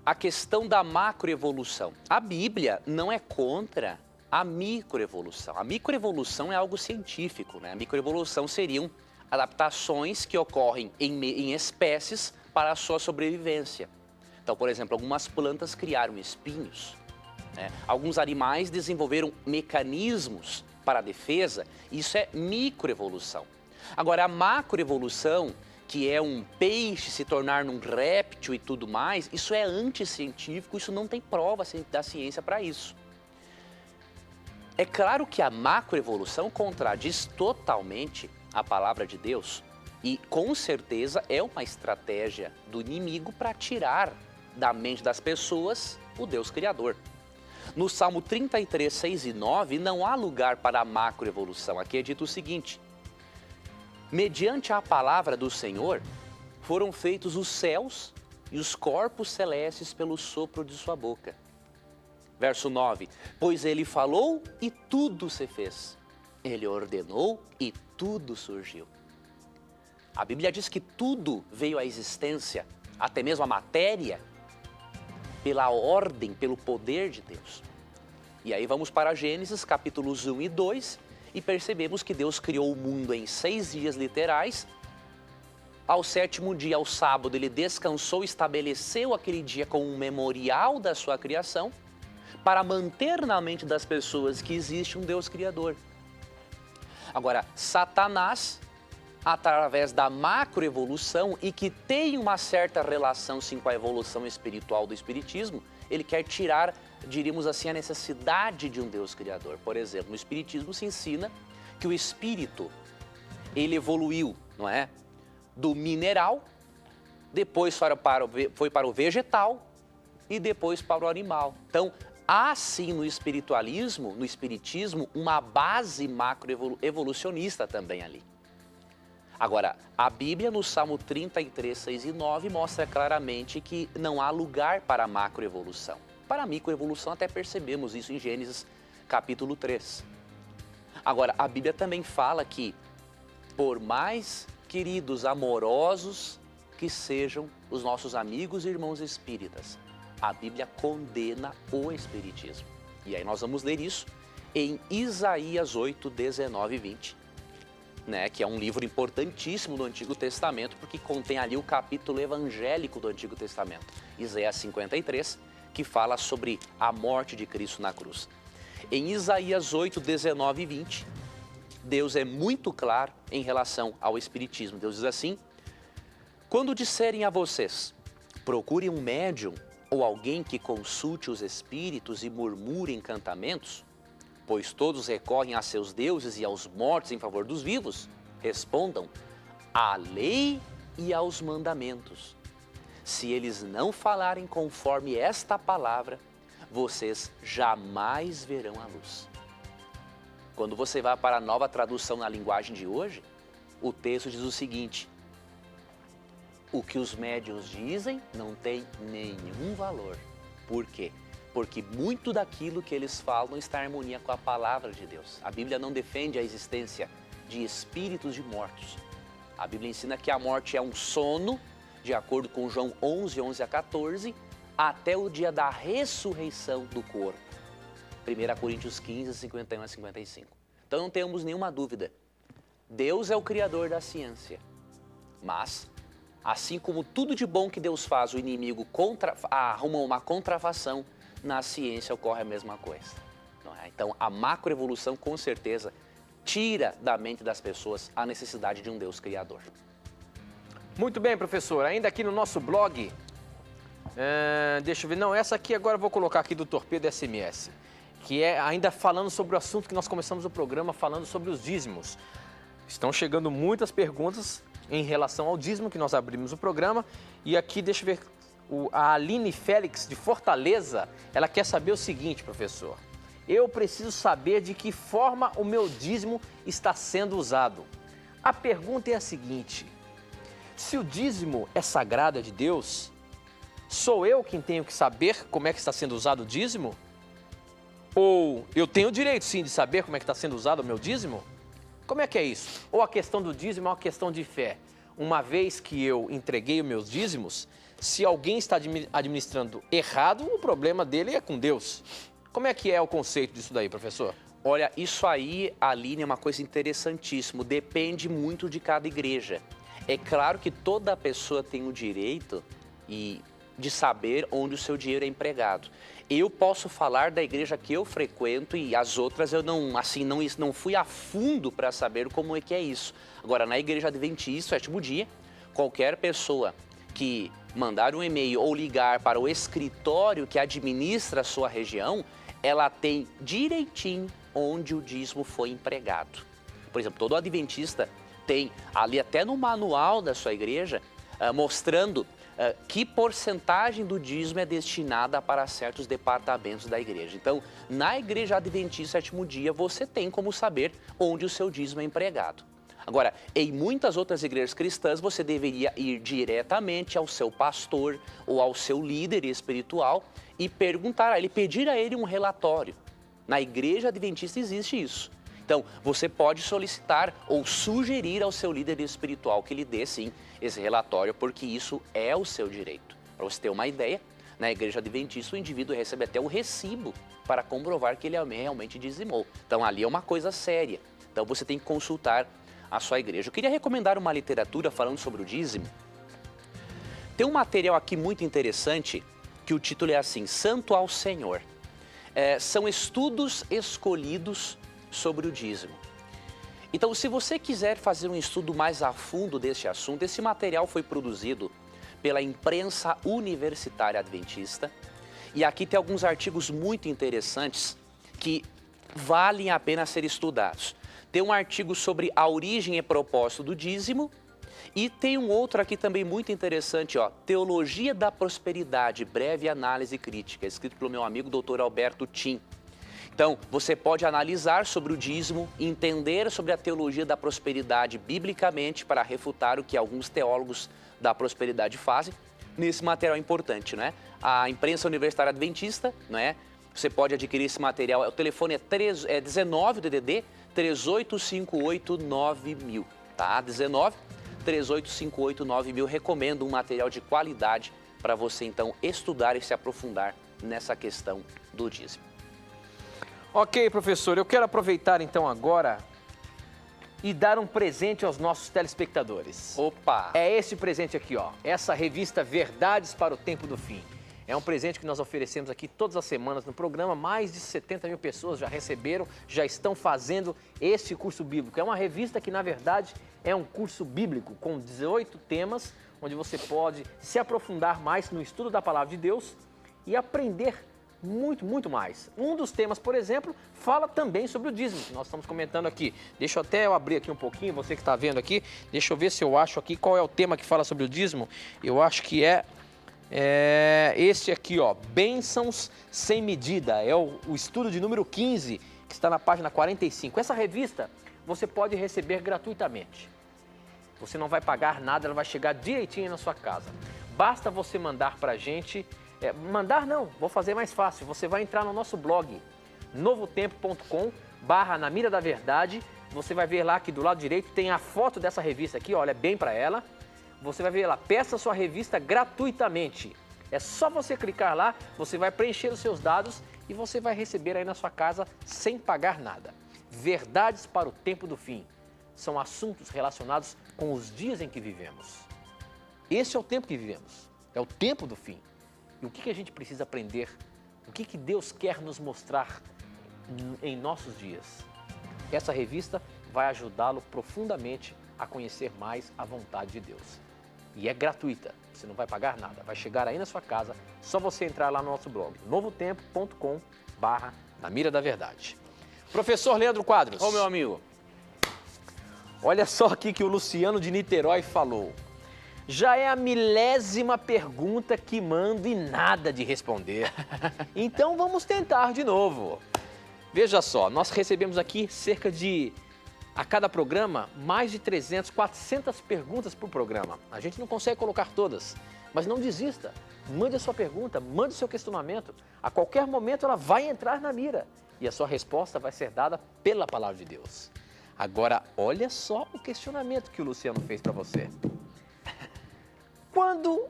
a questão da macroevolução. A Bíblia não é contra a microevolução. A microevolução é algo científico, né? A microevolução seriam adaptações que ocorrem em espécies para a sua sobrevivência. Então, por exemplo, algumas plantas criaram espinhos, né? Alguns animais desenvolveram mecanismos para a defesa. Isso é microevolução. Agora, a macroevolução, que é um peixe se tornar num réptil e tudo mais, isso é anticientífico, isso não tem prova da ciência para isso. É claro que a macroevolução contradiz totalmente a palavra de Deus e, com certeza, é uma estratégia do inimigo para tirar da mente das pessoas o Deus Criador. No Salmo 33, 6 e 9, não há lugar para a macroevolução. Aqui é dito o seguinte: mediante a palavra do Senhor, foram feitos os céus e os corpos celestes pelo sopro de sua boca. Verso 9, pois ele falou e tudo se fez. Ele ordenou e tudo surgiu. A Bíblia diz que tudo veio à existência, até mesmo a matéria, pela ordem, pelo poder de Deus. E aí vamos para Gênesis, capítulos 1 e 2, e percebemos que Deus criou o mundo em 6 dias literais. Ao 7º dia, ao sábado, ele descansou, estabeleceu aquele dia como um memorial da sua criação, para manter na mente das pessoas que existe um Deus Criador. Agora, Satanás, através da macroevolução e que tem uma certa relação sim com a evolução espiritual do espiritismo, ele quer tirar, diríamos assim, a necessidade de um Deus Criador. Por exemplo, no espiritismo se ensina que o espírito, ele evoluiu, não é? Do mineral, depois foi para o vegetal e depois para o animal. Então, há sim no espiritualismo, no espiritismo, uma base macroevolucionista também ali. Agora, a Bíblia no Salmo 33, 6 e 9 mostra claramente que não há lugar para a macroevolução. Para a microevolução até percebemos isso em Gênesis capítulo 3. Agora, a Bíblia também fala que, por mais queridos, amorosos que sejam os nossos amigos e irmãos espíritas, a Bíblia condena o espiritismo. E aí nós vamos ler isso em Isaías 8, 19 e 20. Né, que é um livro importantíssimo do Antigo Testamento, porque contém ali o capítulo evangélico do Antigo Testamento, Isaías 53, que fala sobre a morte de Cristo na cruz. Em Isaías 8, 19 e 20, Deus é muito claro em relação ao espiritismo. Deus diz assim: quando disserem a vocês, procurem um médium ou alguém que consulte os espíritos e murmure encantamentos, pois todos recorrem a seus deuses e aos mortos em favor dos vivos, respondam: à lei e aos mandamentos. Se eles não falarem conforme esta palavra, vocês jamais verão a luz. Quando você vai para a Nova Tradução na linguagem de hoje, o texto diz o seguinte: o que os médiuns dizem não tem nenhum valor. Por quê? Porque muito daquilo que eles falam está em harmonia com a palavra de Deus. A Bíblia não defende a existência de espíritos de mortos. A Bíblia ensina que a morte é um sono, de acordo com João 11, 11 a 14, até o dia da ressurreição do corpo. 1 Coríntios 15, 51 a 55. Então não temos nenhuma dúvida. Deus é o Criador da ciência. Mas, assim como tudo de bom que Deus faz, o inimigo arruma uma contrafação, na ciência ocorre a mesma coisa. Não é? Então, a macroevolução, com certeza, tira da mente das pessoas a necessidade de um Deus Criador. Muito bem, professor. Ainda aqui no nosso blog, deixa eu ver, não, essa aqui agora eu vou colocar aqui do Torpedo SMS, que é ainda falando sobre o assunto que nós começamos o programa, falando sobre os dízimos. Estão chegando muitas perguntas em relação ao dízimo que nós abrimos o programa, e aqui, deixa eu ver, a Aline Félix, de Fortaleza, ela quer saber o seguinte, professor. eu preciso saber de que forma o meu dízimo está sendo usado. A pergunta é a seguinte: se o dízimo é sagrado, é de Deus, sou eu quem tenho que saber como é que está sendo usado o dízimo? Ou eu tenho o direito, sim, de saber como é que está sendo usado o meu dízimo? Como é que é isso? Ou a questão do dízimo é uma questão de fé? Uma vez que eu entreguei os meus dízimos, se alguém está administrando errado, o problema dele é com Deus. Como é que é o conceito disso daí, professor? Olha, isso aí, Aline, é uma coisa interessantíssima. Depende muito de cada igreja. É claro que toda pessoa tem o direito de saber onde o seu dinheiro é empregado. Eu posso falar da igreja que eu frequento e as outras eu não fui a fundo para saber como é que é isso. Agora, na igreja adventista, sétimo dia, qualquer pessoa que mandar um e-mail ou ligar para o escritório que administra a sua região, ela tem direitinho onde o dízimo foi empregado. Por exemplo, todo adventista tem ali até no manual da sua igreja, mostrando que porcentagem do dízimo é destinada para certos departamentos da igreja. Então, na igreja adventista sétimo dia, você tem como saber onde o seu dízimo é empregado. Agora, em muitas outras igrejas cristãs, você deveria ir diretamente ao seu pastor ou ao seu líder espiritual e perguntar a ele, pedir a ele um relatório. Na igreja adventista existe isso. Então, você pode solicitar ou sugerir ao seu líder espiritual que lhe dê, sim, esse relatório, porque isso é o seu direito. Para você ter uma ideia, na igreja adventista, o indivíduo recebe até o recibo para comprovar que ele realmente dizimou. Então, ali é uma coisa séria. Então, você tem que consultar a sua igreja. Eu queria recomendar uma literatura falando sobre o dízimo. Tem um material aqui muito interessante, que o título é assim, Santo ao Senhor. São estudos escolhidos sobre o dízimo. Então, se você quiser fazer um estudo mais a fundo deste assunto, esse material foi produzido pela imprensa universitária adventista. E aqui tem alguns artigos muito interessantes que valem a pena ser estudados. Tem um artigo sobre a origem e propósito do dízimo. E tem um outro aqui também muito interessante, ó, Teologia da Prosperidade, breve análise crítica, escrito pelo meu amigo Dr. Alberto Tim. Então, você pode analisar sobre o dízimo, entender sobre a teologia da prosperidade biblicamente para refutar o que alguns teólogos da prosperidade fazem. Nesse material importante, né? A imprensa universitária adventista, né? Você pode adquirir esse material, o telefone é 19 DDD 3858 9000, tá? 19 3858 9000. Recomendo um material de qualidade para você então estudar e se aprofundar nessa questão do dízimo. Ok, professor, eu quero aproveitar então agora e dar um presente aos nossos telespectadores. Opa! É esse presente aqui, ó, essa revista Verdades para o Tempo do Fim. É um presente que nós oferecemos aqui todas as semanas no programa. Mais de 70 mil pessoas já receberam, já estão fazendo esse curso bíblico. É uma revista que, na verdade, é um curso bíblico com 18 temas, onde você pode se aprofundar mais no estudo da Palavra de Deus e aprender muito mais. Um dos temas, por exemplo, fala também sobre o dízimo, que nós estamos comentando aqui. Deixa eu até abrir aqui um pouquinho, você que está vendo aqui. Deixa eu ver se eu acho aqui qual é o tema que fala sobre o dízimo. Eu acho que é este aqui, ó, Bênçãos Sem Medida. É o estudo de número 15, que está na página 45. Essa revista você pode receber gratuitamente. Você não vai pagar nada, ela vai chegar direitinho na sua casa. Basta você mandar para a gente... mandar não, vou fazer mais fácil. Você vai entrar no nosso blog, novotempo.com/na mira da verdade. Você vai ver lá que do lado direito tem a foto dessa revista aqui, olha bem para ela. Você vai ver lá, peça sua revista gratuitamente. É só você clicar lá, você vai preencher os seus dados e você vai receber aí na sua casa sem pagar nada. Verdades para o Tempo do Fim. São assuntos relacionados com os dias em que vivemos. Esse é o tempo que vivemos, é o tempo do fim. E o que a gente precisa aprender? O que Deus quer nos mostrar em nossos dias? Essa revista vai ajudá-lo profundamente a conhecer mais a vontade de Deus. E é gratuita, você não vai pagar nada, vai chegar aí na sua casa, só você entrar lá no nosso blog, novotempo.com/na mira da verdade. Professor Leandro Quadros. Ô, meu amigo. Olha só aqui que o Luciano de Niterói falou. Já é a 1000ª pergunta que mando e nada de responder. Então vamos tentar de novo. Veja só, nós recebemos aqui a cada programa, mais de 300, 400 perguntas por programa. A gente não consegue colocar todas, mas não desista. Mande a sua pergunta, mande o seu questionamento. A qualquer momento ela vai entrar na mira e a sua resposta vai ser dada pela palavra de Deus. Agora, olha só o questionamento que o Luciano fez para você. Quando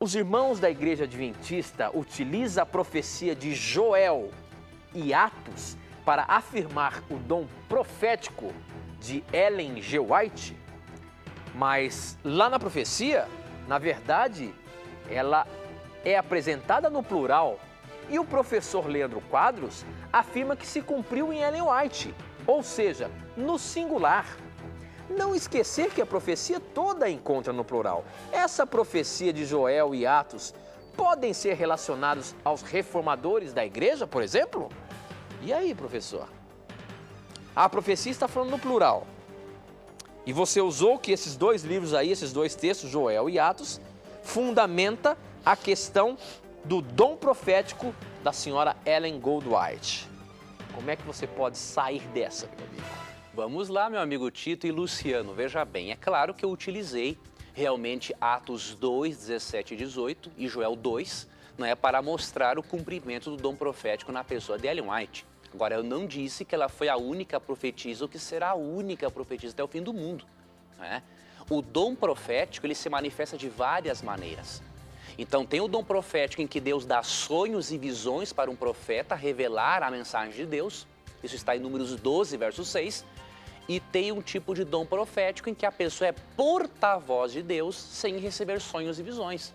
os irmãos da Igreja Adventista utilizam a profecia de Joel e Atos para afirmar o dom profético de Ellen G. White, mas lá na profecia, na verdade, ela é apresentada no plural e o professor Leandro Quadros afirma que se cumpriu em Ellen White, ou seja, no singular. Não esquecer que a profecia toda encontra no plural. Essa profecia de Joel e Atos podem ser relacionados aos reformadores da igreja, por exemplo? E aí, professor? A profecia está falando no plural. E você usou que esses dois livros aí, esses dois textos, Joel e Atos, fundamenta a questão do dom profético da senhora Ellen Goldwhite. Como é que você pode sair dessa, meu amigo? Vamos lá, meu amigo Tito e Luciano. Veja bem, é claro que eu utilizei realmente Atos 2, 17 e 18 e Joel 2, não é, para mostrar o cumprimento do dom profético na pessoa de Ellen White. Agora, eu não disse que ela foi a única profetisa ou que será a única profetisa até o fim do mundo. Não é? O dom profético, ele se manifesta de várias maneiras. Então, tem o dom profético em que Deus dá sonhos e visões para um profeta revelar a mensagem de Deus. Isso está em Números 12, verso 6. E tem um tipo de dom profético em que a pessoa é porta-voz de Deus sem receber sonhos e visões.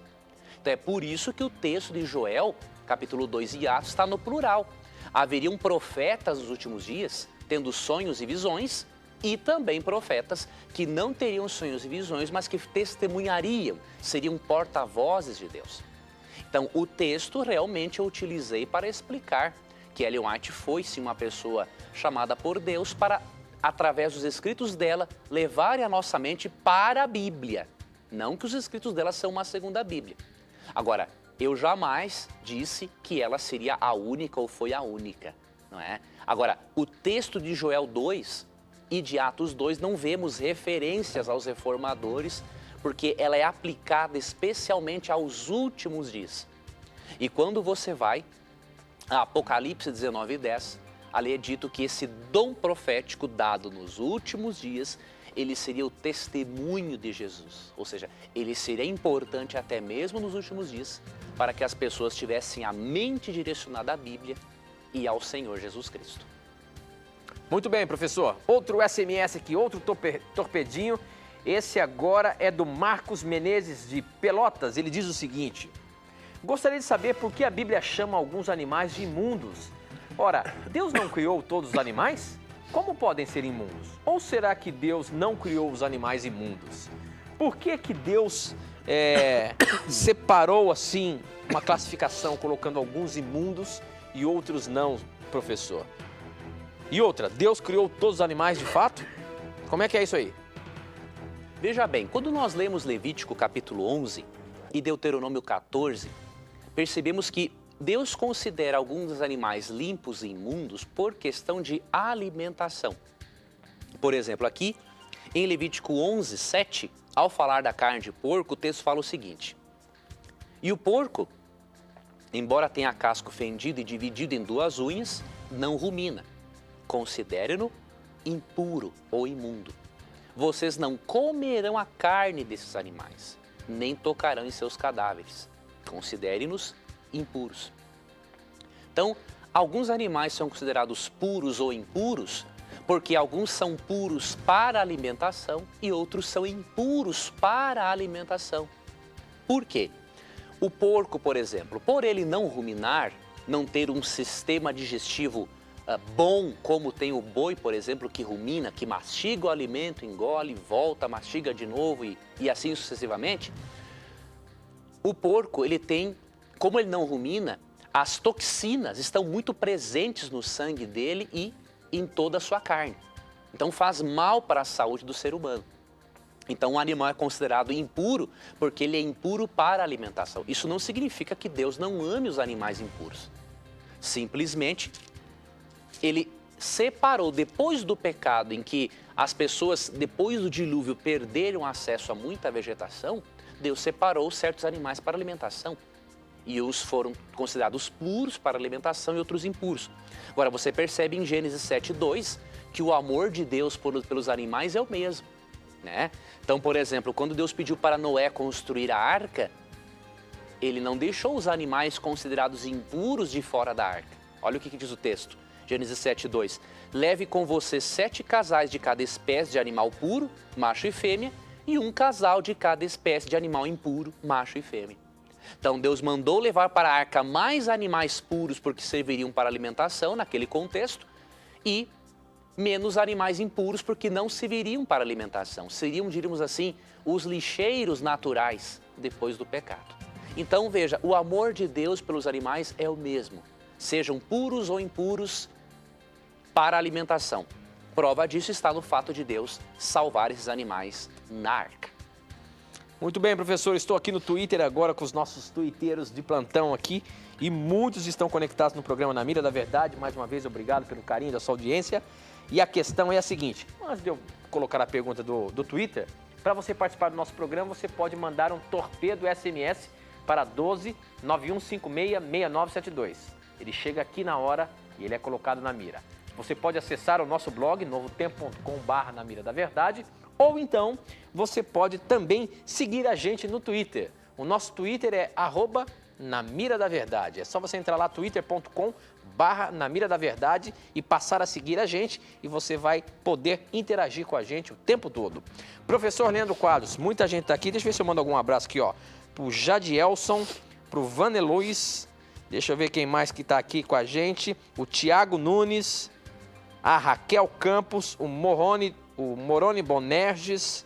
Então, é por isso que o texto de Joel, capítulo 2 e Atos, está no plural. Haveriam profetas nos últimos dias tendo sonhos e visões e também profetas que não teriam sonhos e visões, mas que testemunhariam, seriam porta-vozes de Deus. Então, o texto realmente eu utilizei para explicar que Ellen White foi sim uma pessoa chamada por Deus para, através dos escritos dela, levar a nossa mente para a Bíblia. Não que os escritos dela são uma segunda Bíblia. Agora, eu jamais disse que ela seria a única ou foi a única, não é? Agora, o texto de Joel 2 e de Atos 2 não vemos referências aos reformadores, porque ela é aplicada especialmente aos últimos dias. E quando você vai a Apocalipse 19 e 10, ali é dito que esse dom profético dado nos últimos dias, ele seria o testemunho de Jesus. Ou seja, ele seria importante até mesmo nos últimos dias, para que as pessoas tivessem a mente direcionada à Bíblia e ao Senhor Jesus Cristo. Muito bem, professor. Outro SMS aqui, outro torpedinho. Esse agora é do Marcos Menezes, de Pelotas. Ele diz o seguinte: gostaria de saber por que a Bíblia chama alguns animais de imundos. Ora, Deus não criou todos os animais? Como podem ser imundos? Ou será que Deus não criou os animais imundos? Por que que Deus separou assim uma classificação, colocando alguns imundos e outros não, professor? E outra, Deus criou todos os animais de fato? Como é que é isso aí? Veja bem, quando nós lemos Levítico capítulo 11 e Deuteronômio 14, percebemos que Deus considera alguns dos animais limpos e imundos por questão de alimentação. Por exemplo, aqui em Levítico 11, 7, ao falar da carne de porco, o texto fala o seguinte: e o porco, embora tenha casco fendido e dividido em duas unhas, não rumina. Considere-no impuro ou imundo. Vocês não comerão a carne desses animais, nem tocarão em seus cadáveres. Considere-nos impuros. Então, alguns animais são considerados puros ou impuros, porque alguns são puros para a alimentação e outros são impuros para a alimentação. Por quê? O porco, por exemplo, por ele não ruminar, não ter um sistema digestivo bom, como tem o boi, por exemplo, que rumina, que mastiga o alimento, engole, volta, mastiga de novo e assim sucessivamente, o porco, ele tem, como ele não rumina, as toxinas estão muito presentes no sangue dele e em toda a sua carne. Então faz mal para a saúde do ser humano. Então o animal é considerado impuro porque ele é impuro para a alimentação. Isso não significa que Deus não ame os animais impuros. Simplesmente, ele separou, depois do pecado, em que as pessoas, depois do dilúvio, perderam acesso a muita vegetação, Deus separou certos animais para alimentação. E uns foram considerados puros para alimentação e outros impuros. Agora, você percebe em Gênesis 7:2 que o amor de Deus pelos animais é o mesmo, né? Então, por exemplo, quando Deus pediu para Noé construir a arca, ele não deixou os animais considerados impuros de fora da arca. Olha o que diz o texto, Gênesis 7:2. Leve com você 7 casais de cada espécie de animal puro, macho e fêmea, e um casal de cada espécie de animal impuro, macho e fêmea. Então Deus mandou levar para a arca mais animais puros porque serviriam para alimentação naquele contexto e menos animais impuros porque não serviriam para alimentação. Seriam, diríamos assim, os lixeiros naturais depois do pecado. Então veja, o amor de Deus pelos animais é o mesmo, sejam puros ou impuros para alimentação. Prova disso está no fato de Deus salvar esses animais na arca. Muito bem, professor, estou aqui no Twitter agora com os nossos tuiteiros de plantão aqui e muitos estão conectados no programa Na Mira da Verdade. Mais uma vez, obrigado pelo carinho da sua audiência. E a questão é a seguinte, antes de eu colocar a pergunta do Twitter, para você participar do nosso programa, você pode mandar um torpedo SMS para 12 9156 6972. Ele chega aqui na hora e ele é colocado na mira. Você pode acessar o nosso blog, novotempo.com/Na Mira da Verdade, ou então você pode também seguir a gente no Twitter. O nosso Twitter é @Na Mira da Verdade. É só você entrar lá, twitter.com/Na Mira da Verdade e passar a seguir a gente e você vai poder interagir com a gente o tempo todo. Professor Leandro Quadros, muita gente está aqui. Deixa eu ver se eu mando algum abraço aqui, ó. Pro Jadielson, pro Vane Luiz, deixa eu ver quem mais que está aqui com a gente. O Tiago Nunes, a Raquel Campos, o Moroni Bonerges,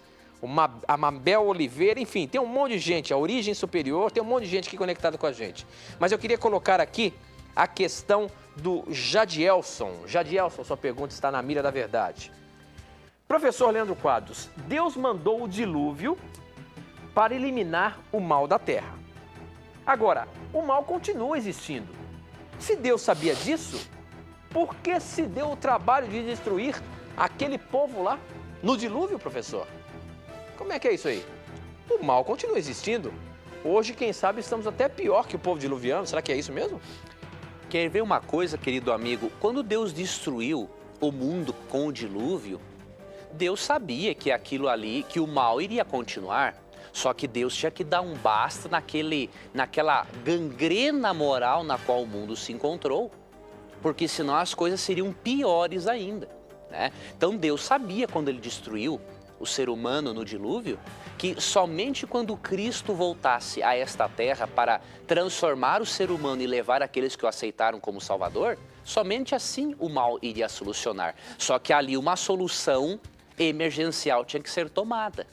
a Mabel Oliveira, enfim, tem um monte de gente, a Origem Superior, tem um monte de gente aqui conectada com a gente. Mas eu queria colocar aqui a questão do Jadielson. Jadielson, sua pergunta está na mira da verdade. Professor Leandro Quadros, Deus mandou o dilúvio para eliminar o mal da terra. Agora, o mal continua existindo. Se Deus sabia disso, por que se deu o trabalho de destruir aquele povo lá no dilúvio, professor? Como é que é isso aí? O mal continua existindo. Hoje, quem sabe, estamos até pior que o povo diluviano. Será que é isso mesmo? Quer ver uma coisa, querido amigo? Quando Deus destruiu o mundo com o dilúvio, Deus sabia que aquilo ali, que o mal iria continuar. Só que Deus tinha que dar um basta naquela gangrena moral na qual o mundo se encontrou, porque senão as coisas seriam piores ainda, né? Então Deus sabia, quando ele destruiu o ser humano no dilúvio, que somente quando Cristo voltasse a esta terra para transformar o ser humano e levar aqueles que o aceitaram como Salvador, somente assim o mal iria solucionar. Só que ali uma solução emergencial tinha que ser tomada,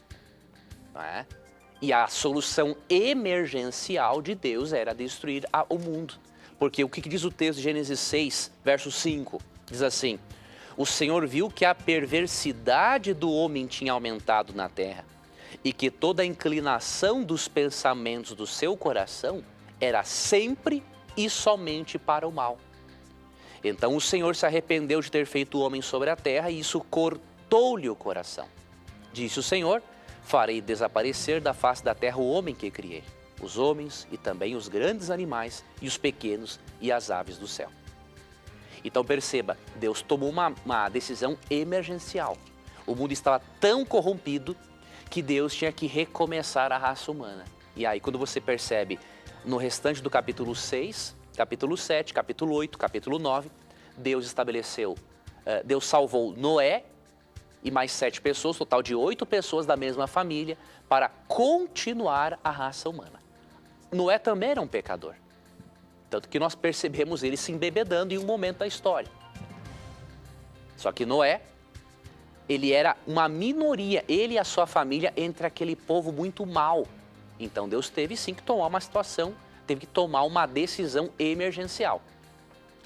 não é? E a solução emergencial de Deus era destruir o mundo. Porque o que diz o texto de Gênesis 6, verso 5? Diz assim: o Senhor viu que a perversidade do homem tinha aumentado na terra e que toda a inclinação dos pensamentos do seu coração era sempre e somente para o mal. Então o Senhor se arrependeu de ter feito o homem sobre a terra e isso cortou-lhe o coração. Disse o Senhor: farei desaparecer da face da terra o homem que criei, os homens e também os grandes animais e os pequenos e as aves do céu. Então perceba, Deus tomou uma decisão emergencial. O mundo estava tão corrompido que Deus tinha que recomeçar a raça humana. E aí quando você percebe no restante do capítulo 6, capítulo 7, capítulo 8, capítulo 9, Deus salvou Noé e mais 7 pessoas, total de 8 pessoas da mesma família, para continuar a raça humana. Noé também era um pecador, tanto que nós percebemos ele se embebedando em um momento da história. Só que Noé, ele era uma minoria, ele e a sua família, entre aquele povo muito mau. Então Deus teve sim que tomar uma situação, teve que tomar uma decisão emergencial.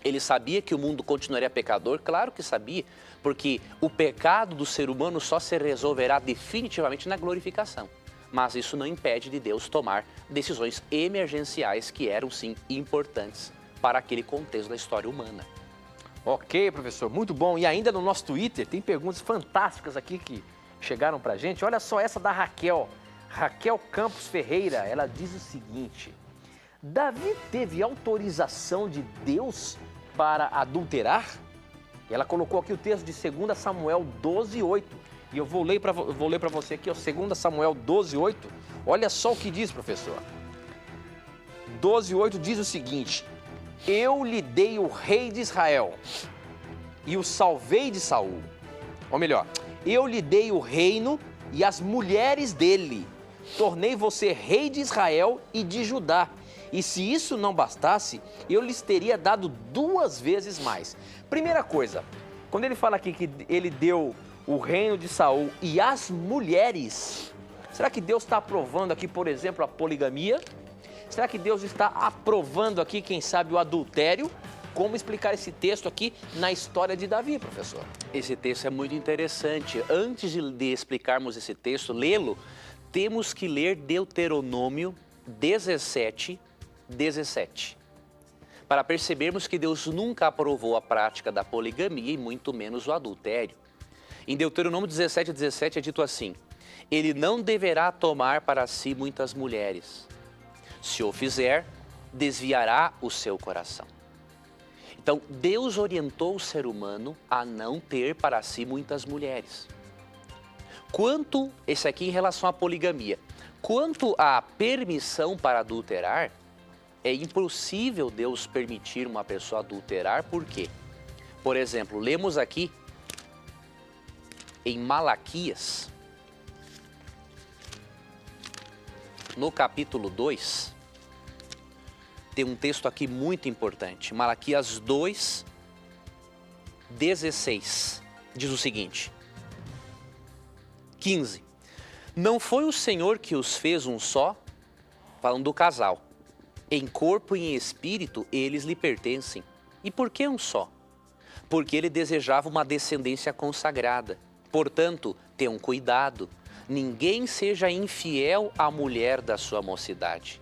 Ele sabia que o mundo continuaria pecador? Claro que sabia, porque o pecado do ser humano só se resolverá definitivamente na glorificação. Mas isso não impede de Deus tomar decisões emergenciais que eram, sim, importantes para aquele contexto da história humana. Ok, professor, muito bom. E ainda no nosso Twitter tem perguntas fantásticas aqui que chegaram pra gente. Olha só essa da Raquel. Raquel Campos Ferreira, ela diz o seguinte: Davi teve autorização de Deus para adulterar? Ela colocou aqui o texto de 2 Samuel 12:8. E eu vou ler para você aqui, ó, 2 Samuel 12:8. Olha só o que diz, professor. 12:8 diz o seguinte: eu lhe dei o rei de Israel e o salvei de Saul. Ou melhor, eu lhe dei o reino e as mulheres dele. Tornei você rei de Israel e de Judá. E se isso não bastasse, eu lhes teria dado 2 vezes mais. Primeira coisa, quando ele fala aqui que ele deu o reino de Saul e as mulheres, será que Deus está aprovando aqui, por exemplo, a poligamia? Será que Deus está aprovando aqui, quem sabe, o adultério? Como explicar esse texto aqui na história de Davi, professor? Esse texto é muito interessante. Antes de explicarmos esse texto, lê-lo, temos que ler Deuteronômio 17:17, para percebermos que Deus nunca aprovou a prática da poligamia e muito menos o adultério. Em Deuteronômio 17:17 é dito assim: ele não deverá tomar para si muitas mulheres. Se o fizer, desviará o seu coração. Então, Deus orientou o ser humano a não ter para si muitas mulheres. Esse aqui em relação à poligamia. Quanto à permissão para adulterar, é impossível Deus permitir uma pessoa adulterar, por quê? Por exemplo, lemos aqui em Malaquias, no capítulo 2, tem um texto aqui muito importante. Malaquias 2:16 diz o seguinte: 15. Não foi o Senhor que os fez um só? Falando do casal. Em corpo e em espírito eles lhe pertencem. E por que um só? Porque ele desejava uma descendência consagrada. Portanto, tenham cuidado. Ninguém seja infiel à mulher da sua mocidade.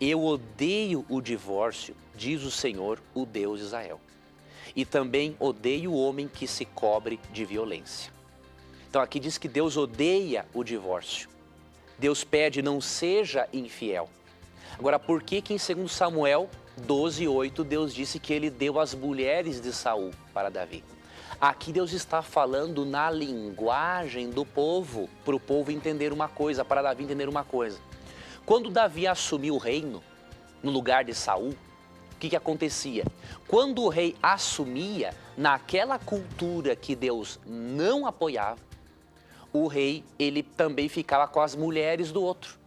Eu odeio o divórcio, diz o Senhor, o Deus de Israel. E também odeio o homem que se cobre de violência. Então aqui diz que Deus odeia o divórcio. Deus pede, não seja infiel. Agora, por que em 2 Samuel 12:8 Deus disse que ele deu as mulheres de Saul para Davi? Aqui Deus está falando na linguagem do povo, para o povo entender uma coisa, para Davi entender uma coisa. Quando Davi assumiu o reino no lugar de Saul, o que acontecia? Quando o rei assumia, naquela cultura que Deus não apoiava, o rei, ele também ficava com as mulheres do outro.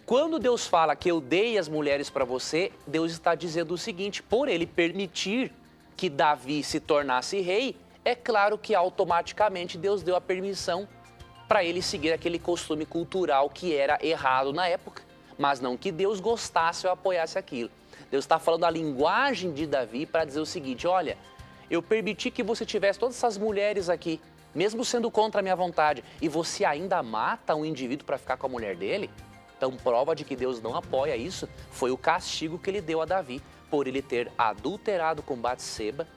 Quando Deus fala que eu dei as mulheres para você, Deus está dizendo o seguinte: por ele permitir que Davi se tornasse rei, é claro que automaticamente Deus deu a permissão para ele seguir aquele costume cultural que era errado na época, mas não que Deus gostasse ou apoiasse aquilo. Deus está falando a linguagem de Davi para dizer o seguinte: olha, eu permiti que você tivesse todas essas mulheres aqui, mesmo sendo contra a minha vontade, e você ainda mata um indivíduo para ficar com a mulher dele? Então, prova de que Deus não apoia isso foi o castigo que ele deu a Davi, por ele ter adulterado com Batseba,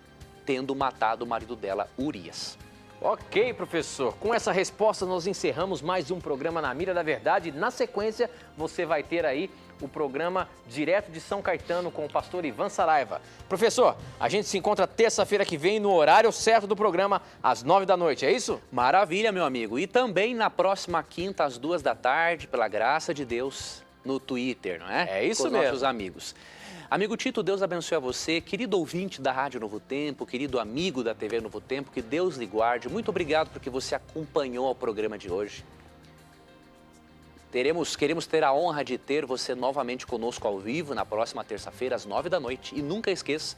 tendo matado o marido dela, Urias. Ok, professor. Com essa resposta, nós encerramos mais um programa Na Mira da Verdade. Na sequência, você vai ter aí o programa direto de São Caetano com o pastor Ivan Saraiva. Professor, a gente se encontra terça-feira que vem no horário certo do programa, às 9 da noite, é isso? Maravilha, meu amigo. E também na próxima quinta, às 2 da tarde, pela graça de Deus, no Twitter, não é? É isso mesmo. Com nossos amigos. Amigo Tito, Deus abençoe a você, querido ouvinte da Rádio Novo Tempo, querido amigo da TV Novo Tempo, que Deus lhe guarde. Muito obrigado porque você acompanhou o programa de hoje. Queremos ter a honra de ter você novamente conosco ao vivo na próxima terça-feira, às 9 da noite. E nunca esqueça,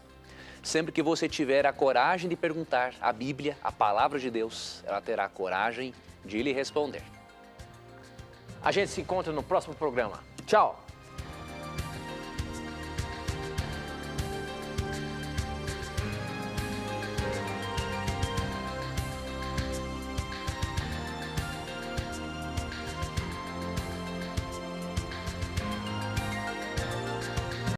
sempre que você tiver a coragem de perguntar a Bíblia, a palavra de Deus, ela terá a coragem de lhe responder. A gente se encontra no próximo programa. Tchau!